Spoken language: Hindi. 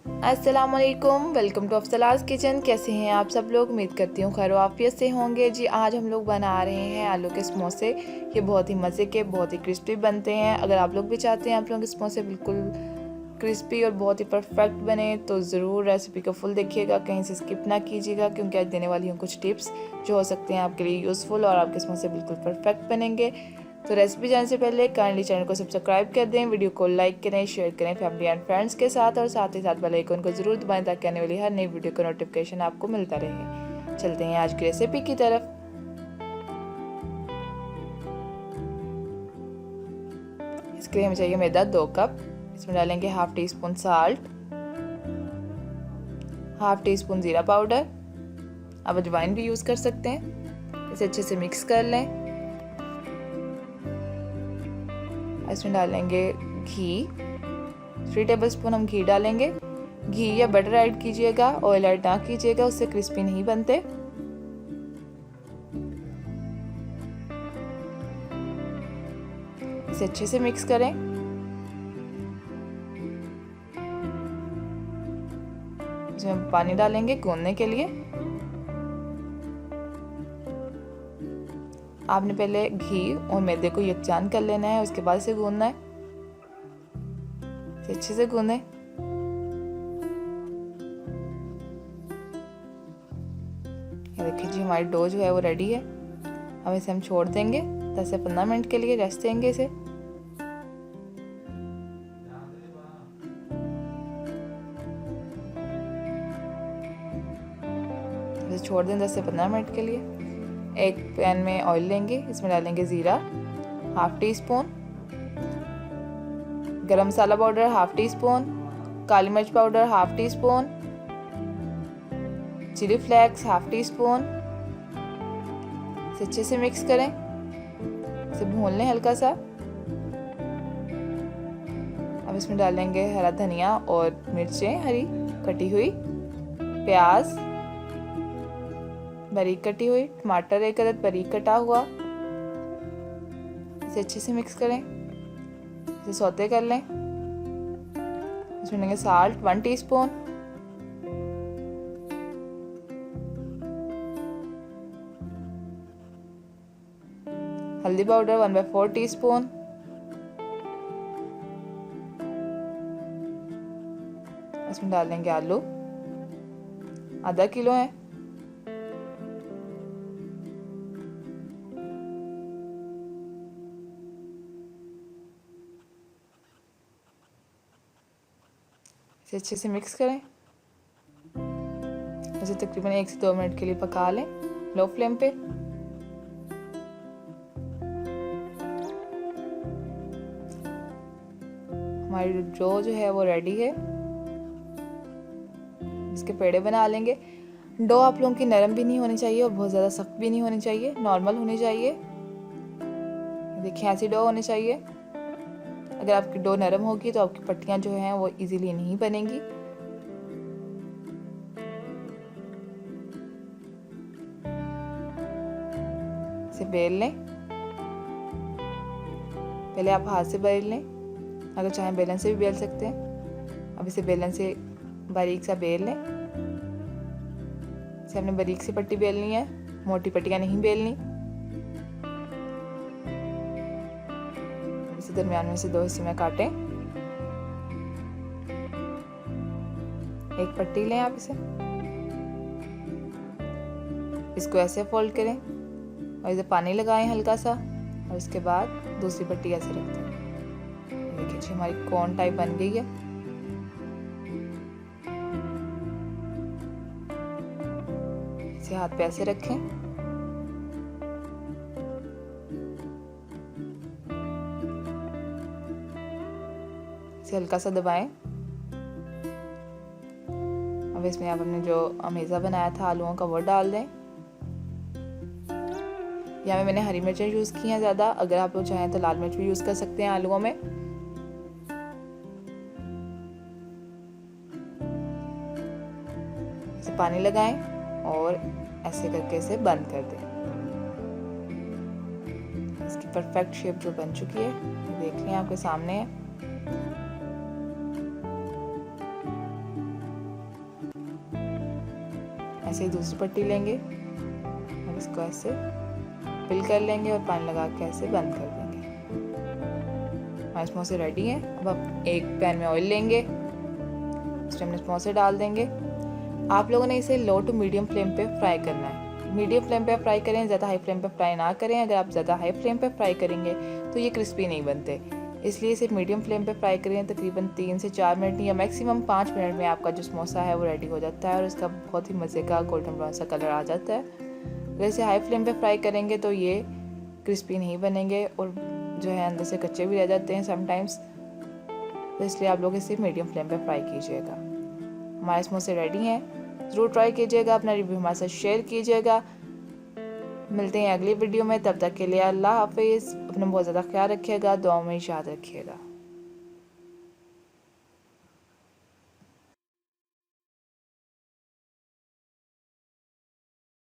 अस्सलामुअलैकुम, वेलकम टू अफसलाज़ किचन। कैसे हैं आप सब लोग? उम्मीद करती हूँ खैर आफियत से होंगे जी। आज हम लोग बना रहे हैं आलू के समोसे। ये बहुत ही मज़े के, बहुत ही क्रिस्पी बनते हैं। अगर आप लोग भी चाहते हैं आप लोगों के समोसे बिल्कुल क्रिस्पी और बहुत ही परफेक्ट बने तो ज़रूर रेसिपी को फुल देखिएगा, कहीं से स्किप ना कीजिएगा, क्योंकि आज देने वाली हूँ कुछ टिप्स जो हो सकते हैं आपके लिए यूज़फुल और आपके समोसे बिल्कुल परफेक्ट बनेंगे। तो रेसिपी जाने से पहले काइंडली चैनल को सब्सक्राइब कर दें, वीडियो को लाइक करें, शेयर करें फैमिली एंड फ्रेंड्स के साथ, और साथ ही साथ बेल आइकन को ज़रूर दबाएं ताकि आने वाली हर नई वीडियो का नोटिफिकेशन आपको मिलता रहे। चलते हैं आज की रेसिपी की तरफ। इसके लिए हमें चाहिए मैदा 2 कप। इसमें डालेंगे half tea spoon salt, half tea spoon ज़ीरा पाउडर, आप अजवाइन भी यूज़ कर सकते हैं। इसे अच्छे से मिक्स कर लें। इसमें डालेंगे घी, 3 टेबलस्पून हम घी डालेंगे। घी या बटर ऐड कीजिएगा, ऑयल ऐड ना कीजिएगा, उससे क्रिस्पी नहीं बनते। इसे अच्छे से मिक्स करें। इसमें पानी डालेंगे गूंदने के लिए। आपने पहले घी और मैदे को यकजान कर लेना है, उसके बाद इसे गूंदना है। इसे अच्छे से गूंदें। ये देखिए जी, हमारी डो जो है वो रेडी है। अब इसे हम छोड़ देंगे 10 से 15 मिनट के लिए, रेस्ट देंगे इसे। इसे छोड़ दें 10 से 15 मिनट के लिए। एक पैन में ऑयल लेंगे, इसमें डालेंगे ज़ीरा half teaspoon, garam masala powder half teaspoon, काली मिर्च powder half teaspoon, chilli flakes half teaspoon. इसे अच्छे से मिक्स करें, इसे भून लें हल्का सा। अब इसमें डालेंगे हरा धनिया और मिर्चें हरी कटी हुई, प्याज बारीक कटी हुई, टमाटर एक अदद बारीक कटा हुआ। इसे अच्छे से मिक्स करें, इसे सौते कर लें। इसमें लेंगे साल्ट 1 टीस्पून, हल्दी पाउडर 1/4 टीस्पून, इसमें डालेंगे आलू, आधा किलो है। इसे अच्छे से मिक्स करें। इसे तकरीबन 1 से 2 मिनट के लिए पका लें लो फ्लेम पे। हमारी डो जो है वो रेडी है। इसके पेड़े बना लेंगे। डो आप लोगों की नरम भी नहीं होनी चाहिए और बहुत ज़्यादा सख्त भी नहीं होनी चाहिए, नॉर्मल होनी चाहिए। देखिए ऐसी डो होनी चाहिए। अगर आपकी डो नरम होगी तो आपकी पट्टियां जो हैं वो इजीली नहीं बनेंगी। इसे बेल लें। पहले आप हाथ से बेल लें, अगर चाहें बेलन से भी बेल सकते हैं। अब इसे बेलन से बारीक सा बेल लें। इसे हमने बारीक सी पट्टी बेलनी है, मोटी पट्टियां नहीं बेलनी। इसे दरमियान में से 2 हिस्से में काटें। एक पट्टी लें आप इसे, इसको ऐसे फोल्ड करें और इसे पानी लगाएं हल्का सा, और इसके बाद दूसरी पट्टी ऐसे रख दें। देखिए जी, हमारी कोन टाइप बन गई है। इसे हाथ पे ऐसे रखें। इसे हल्का सा दबाएं। अब इसमें आप हमने जो अमेज़ा बनाया था आलूओं का वो डाल दें। यहाँ में मैंने हरी मिर्चें यूज़ की हैं ज़्यादा, अगर आप लोग चाहें तो लाल मिर्च भी यूज़ कर सकते हैं आलूओं में। इसे पानी लगाएं और ऐसे करके इसे बंद कर दें। इसकी परफेक्ट शेप जो बन चुकी है देख लें, आपके सामने है। ऐसे ही दूसरी पट्टी लेंगे और इसको ऐसे फिल कर लेंगे और पानी लगा के ऐसे बंद कर देंगे। हमारे समोसे रेडी हैं। अब आप एक पैन में ऑयल लेंगे, उसमें हमने समोसे डाल देंगे। आप लोगों ने इसे लो टू मीडियम फ्लेम पे फ्राई करना है। मीडियम फ्लेम पे फ्राई करें, ज़्यादा हाई फ्लेम पे फ्राई ना करें। अगर आप ज़्यादा हाई फ्लेम पे फ्राई करेंगे तो ये क्रिस्पी नहीं बनते, इसलिए इसे मीडियम फ्लेम पे फ्राई करें। तकरीबन 3 से 4 मिनट या मैक्सिमम 5 मिनट में आपका जो समोसा है वो रेडी हो जाता है और इसका बहुत ही मज़े का गोल्डन ब्राउन सा कलर आ जाता है। अगर इसे हाई फ्लेम पे फ्राई करेंगे तो ये क्रिस्पी नहीं बनेंगे और जो है अंदर से कच्चे भी रह जाते हैं समटाइम्स, तो इसलिए आप लोग इसे मीडियम फ्लेम पे फ्राई कीजिएगा। हमारे समोसे रेडी हैं, ज़रूर ट्राई कीजिएगा, अपना रिव्यू हमारे साथ शेयर कीजिएगा। मिलते हैं अगली वीडियो में, तब तक के लिए अल्लाह हाफिज़। अपना बहुत ज़्यादा ख्याल रखिएगा, दुआ में याद रखिएगा।